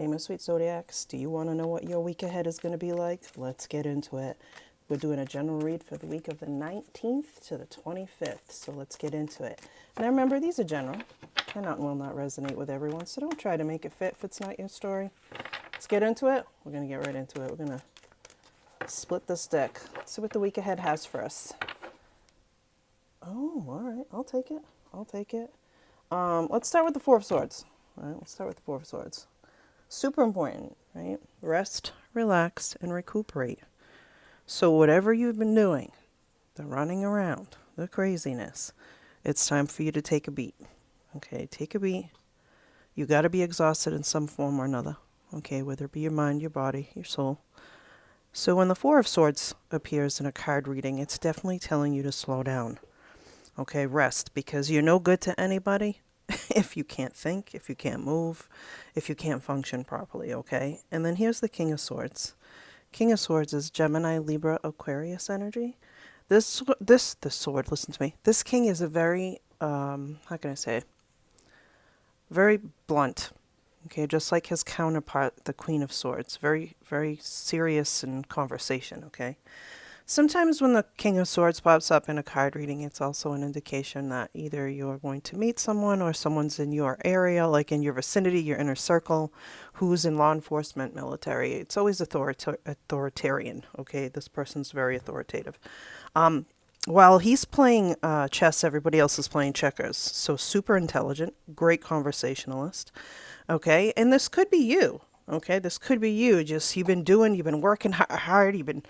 Hey, my sweet Zodiacs, do you want to know what your week ahead is going to be like? Let's get into it. We're doing a general read for the week of the 19th to the 25th, so let's get into it. Now remember, these are general. Cannot and will not resonate with everyone, so don't try to make it fit if it's not your story. Let's get into it. We're going to get right into it. We're going to split this deck. Let's see what the week ahead has for us. Oh, all right. I'll take it. I'll take it. Let's start with the Four of Swords. All right, let's start with the Four of Swords. Super important, right? Rest, relax, and recuperate. So whatever you've been doing, the running around, the craziness, it's time for you to take a beat. Okay, take a beat. You got to be exhausted in some form or another. Okay, whether it be your mind, your body, your soul. So when the Four of Swords appears in a card reading, it's definitely telling you to slow down. Okay, rest, because you're no good to anybody if you can't think, if you can't move, if you can't function properly, okay? And then here's the King of Swords. King of Swords is Gemini, Libra, Aquarius energy. The sword, listen to me. This king is a very, how can I say, very blunt, okay? Just like his counterpart, the Queen of Swords. Very, very serious in conversation, okay? Sometimes when the King of Swords pops up in a card reading, it's also an indication that either you're going to meet someone or someone's in your area, like in your vicinity, your inner circle, who's in law enforcement, military. It's always authoritarian, okay? This person's very authoritative. While he's playing chess, everybody else is playing checkers. So super intelligent, great conversationalist, okay? And this could be you, okay? This could be you. Just you've been working hard, you've been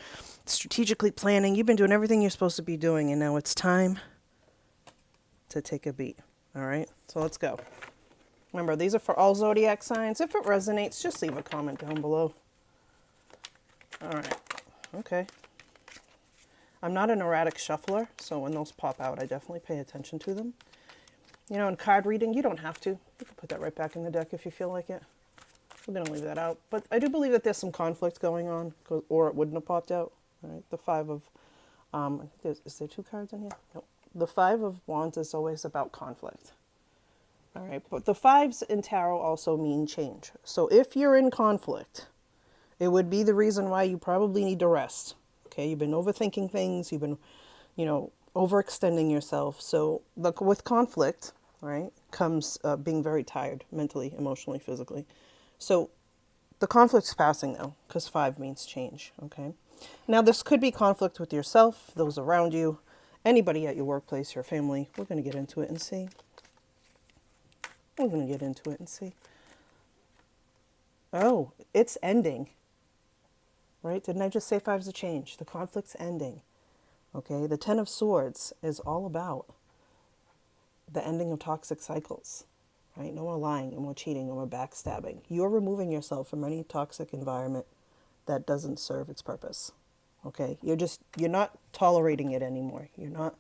strategically planning, you've been doing everything you're supposed to be doing, and now it's time to take a beat. All right, so let's go. Remember, these are for all zodiac signs. If it resonates, just leave a comment down below. All right, okay. I'm not an erratic shuffler, so when those pop out, I definitely pay attention to them. You know, in card reading, you don't have to. You can put that right back in the deck if you feel like it. We're going to leave that out. But I do believe that there's some conflict going on, or it wouldn't have popped out. All right, the Five of, is there two cards in here? No. The Five of Wands is always about conflict. All right, but the fives in tarot also mean change. So if you're in conflict, it would be the reason why you probably need to rest. Okay, you've been overthinking things, you've been, overextending yourself. So look, with conflict, right, comes being very tired mentally, emotionally, physically. So the conflict's passing though, because five means change, okay? Now this could be conflict with yourself, those around you, anybody at your workplace, your family. We're going to get into it and see. We're going to get into it and see. Oh, it's ending. Right? Didn't I just say five's a change? The conflict's ending. Okay? The Ten of Swords is all about the ending of toxic cycles. Right? No more lying, no more cheating, no more backstabbing. You're removing yourself from any toxic environment that doesn't serve its purpose. Okay? You're not tolerating it anymore. You're not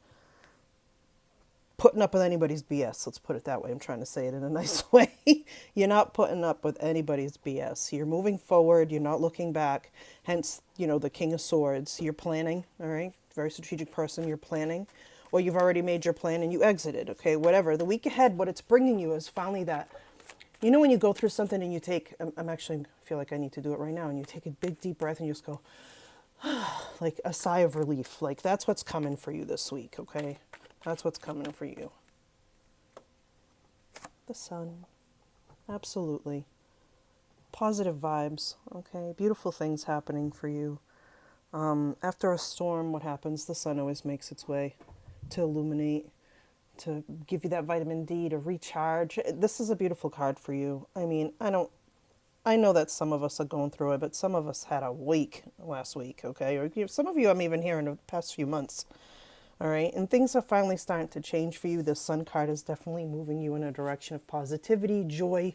putting up with anybody's BS. Let's put it that way. I'm trying to say it in a nice way. You're not putting up with anybody's BS. You're moving forward. You're not looking back. Hence, the King of Swords. You're planning, all right? Very strategic person. You're planning. Or you've already made your plan and you exited, okay? Whatever. The week ahead, what it's bringing you is finally that, when you go through something and you take, I'm actually feel like I need to do it right now, and you take a big deep breath and you just go, like a sigh of relief. Like that's what's coming for you this week, okay? That's what's coming for you. The sun. Absolutely. Positive vibes, okay? Beautiful things happening for you. After a storm, what happens? The sun always makes its way to illuminate, to give you that vitamin D, to recharge. This is a beautiful card for you. I mean, I know that some of us are going through it, but some of us had a week last week, okay? Or some of you I'm even here in the past few months. All right, and things are finally starting to change for you. The Sun card is definitely moving you in a direction of positivity, joy,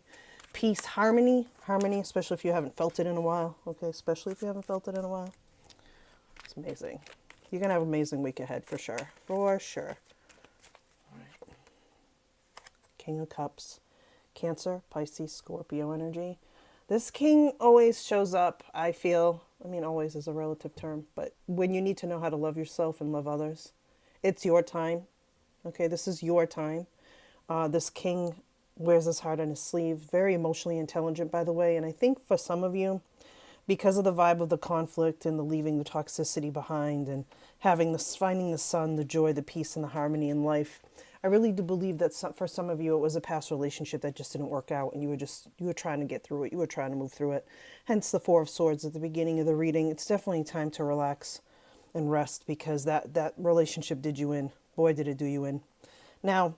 peace, harmony, especially if you haven't felt it in a while, okay? Especially if you haven't felt it in a while. It's amazing. You're going to have an amazing week ahead for sure, for sure. All right. King of Cups, Cancer, Pisces, Scorpio energy. This king always shows up, I feel. I mean, always is a relative term, but when you need to know how to love yourself and love others, it's your time. Okay, this is your time. This king wears his heart on his sleeve. Very emotionally intelligent, by the way. And I think for some of you, because of the vibe of the conflict and the leaving the toxicity behind and having this, finding the sun, the joy, the peace, and the harmony in life, I really do believe that for some of you, it was a past relationship that just didn't work out, and you were trying to get through it. You were trying to move through it. Hence the Four of Swords at the beginning of the reading. It's definitely time to relax and rest, because that relationship did you in. Boy, did it do you in. Now,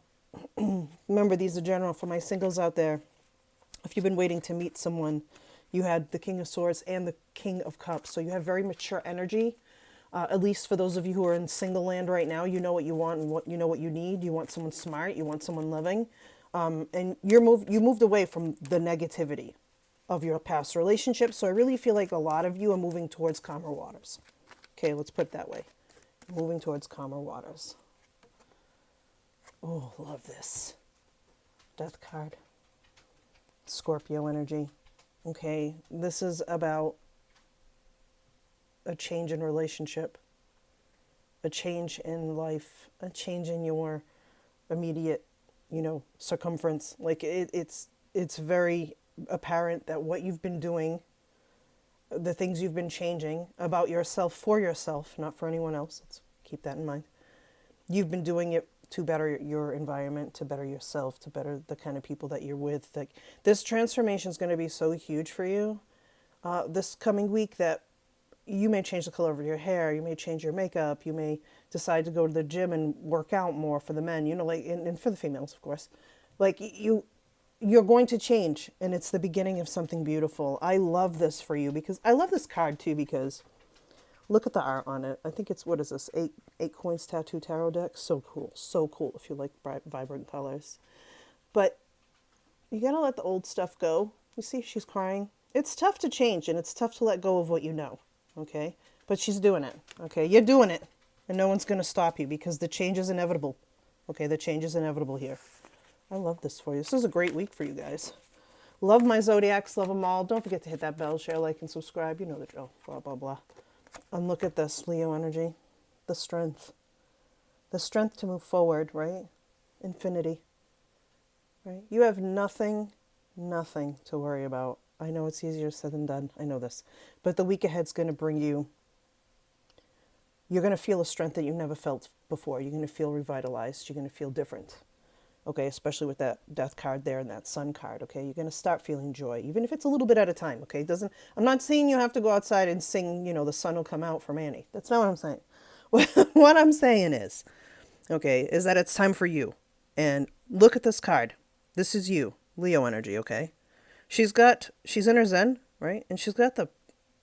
remember, these are general for my singles out there. If you've been waiting to meet someone, you had the King of Swords and the King of Cups. So you have very mature energy. At least for those of you who are in single land right now, you know what you want and what you know what you need. You want someone smart. You want someone loving. And you moved away from the negativity of your past relationship. So I really feel like a lot of you are moving towards calmer waters. Okay, let's put it that way. Moving towards calmer waters. Oh, love this. Death card. Scorpio energy. Okay, this is about a change in relationship, a change in life, a change in your immediate, circumference. Like it's very apparent that what you've been doing, the things you've been changing about yourself for yourself, not for anyone else. Let's keep that in mind. You've been doing it to better your environment, to better yourself, to better the kind of people that you're with. Like, this transformation is going to be so huge for you this coming week, that you may change the color of your hair, you may change your makeup, you may decide to go to the gym and work out more for the men, and for the females, of course. Like, you're going to change, and it's the beginning of something beautiful. I love this for you, because I love this card too, because look at the art on it. I think it's, what is this, eight coins tattoo tarot deck. So cool if you like bright, vibrant colors. But you gotta let the old stuff go. You see, she's crying. It's tough to change, and it's tough to let go of what you know. Okay, but she's doing it. Okay, you're doing it, and no one's gonna stop you, because the change is inevitable. Okay, the change is inevitable here. I love this for you. This is a great week for you guys. Love my Zodiacs, love them all. Don't forget to hit that bell, share, like, and subscribe. You know the drill. Blah blah blah. And look at this, Leo energy, the strength to move forward, right? Infinity, right? You have nothing to worry about. I know it's easier said than done. I know this. But the week ahead's going to bring you, you're going to feel a strength that you never felt before. You're going to feel revitalized. You're going to feel different. Okay, especially with that death card there and that sun card, okay? You're going to start feeling joy, even if it's a little bit at a time, okay? I'm not saying you have to go outside and sing, the sun will come out from Annie. That's not what I'm saying. What I'm saying is that it's time for you. And look at this card. This is you, Leo energy, okay? She's in her Zen, right? And she's got the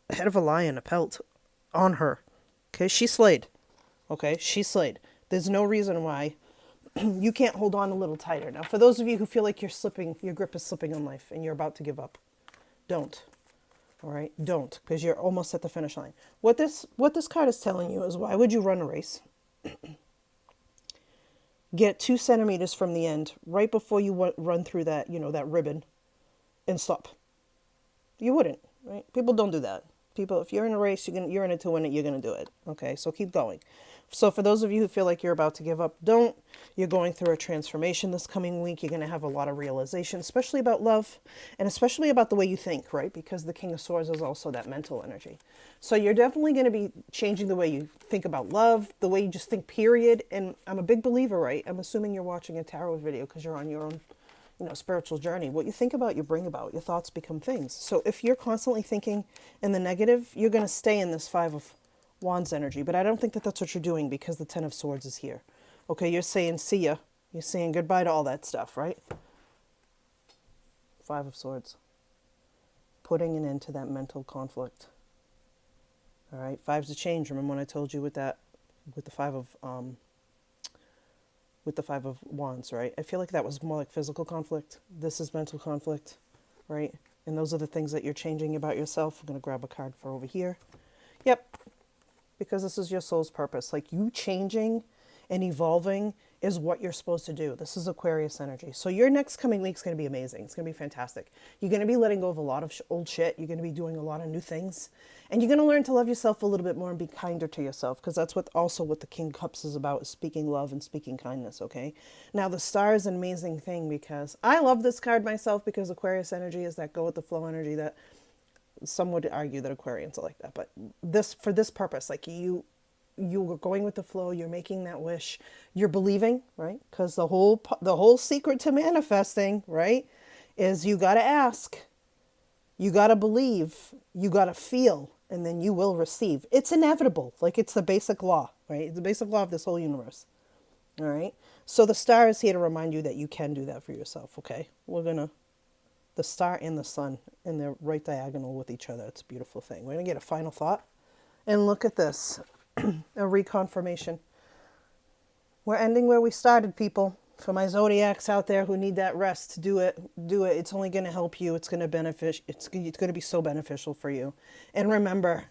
head of a lion, a pelt on her. Okay, she slayed. Okay, she slayed. There's no reason why you can't hold on a little tighter. Now, for those of you who feel like you're slipping, your grip is slipping on life and you're about to give up, don't. All right, don't, because you're almost at the finish line. What this card is telling you is, why would you run a race? Get 2 centimeters from the end, right before you run through that, that ribbon, and stop. You wouldn't, right? People don't do that. People, if you're in a race, you're in it to win it, you're going to do it. Okay, so keep going. So for those of you who feel like you're about to give up, don't. You're going through a transformation this coming week. You're going to have a lot of realization, especially about love, and especially about the way you think, right? Because the King of Swords is also that mental energy. So you're definitely going to be changing the way you think about love, the way you just think, period. And I'm a big believer, right? I'm assuming you're watching a tarot video because you're on your own spiritual journey. What you think about, you bring about. Your thoughts become things. So if you're constantly thinking in the negative, you're going to stay in this 5 of Wands energy. But I don't think that that's what you're doing, because the 10 of Swords is here. Okay, you're saying see ya. You're saying goodbye to all that stuff, right? 5 of Swords. Putting an end to that mental conflict. All right, 5's a change. Remember when I told you with the 5 of Wands, right? I feel like that was more like physical conflict. This is mental conflict, right? And those are the things that you're changing about yourself. I'm going to grab a card for over here. Yep, because this is your soul's purpose. Like, you changing and evolving is what you're supposed to do. This is Aquarius energy. So your next coming week is going to be amazing. It's going to be fantastic. You're going to be letting go of a lot of old shit. You're going to be doing a lot of new things. And you're going to learn to love yourself a little bit more and be kinder to yourself, because that's what the King Cups is about, is speaking love and speaking kindness, okay? Now, the Star is an amazing thing, because I love this card myself, because Aquarius energy is that go with the flow energy that some would argue that Aquarians are like that. But this, for this purpose, like you are going with the flow, you're making that wish, you're believing, right? Because the whole secret to manifesting, right, is you got to ask, you got to believe, you got to feel, and then you will receive. It's inevitable. Like, it's the basic law, right? It's the basic law of this whole universe. All right. So the Star is here to remind you that you can do that for yourself. Okay. The Star and the Sun, and they're right diagonal with each other. It's a beautiful thing. We're going to get a final thought, and look at this. A reconfirmation. We're ending where we started, people. For my zodiacs out there who need that rest, do it. Do it. It's only going to help you. It's going to benefit. It's going to be so beneficial for you. And remember,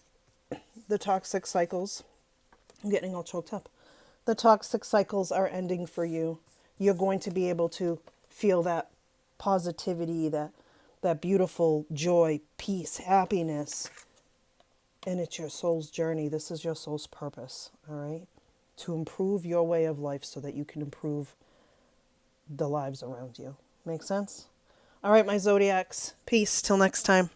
the toxic cycles. I'm getting all choked up. The toxic cycles are ending for you. You're going to be able to feel that positivity, that beautiful joy, peace, happiness. And it's your soul's journey. This is your soul's purpose, all right? To improve your way of life so that you can improve the lives around you. Make sense? All right, my zodiacs. Peace. Till next time.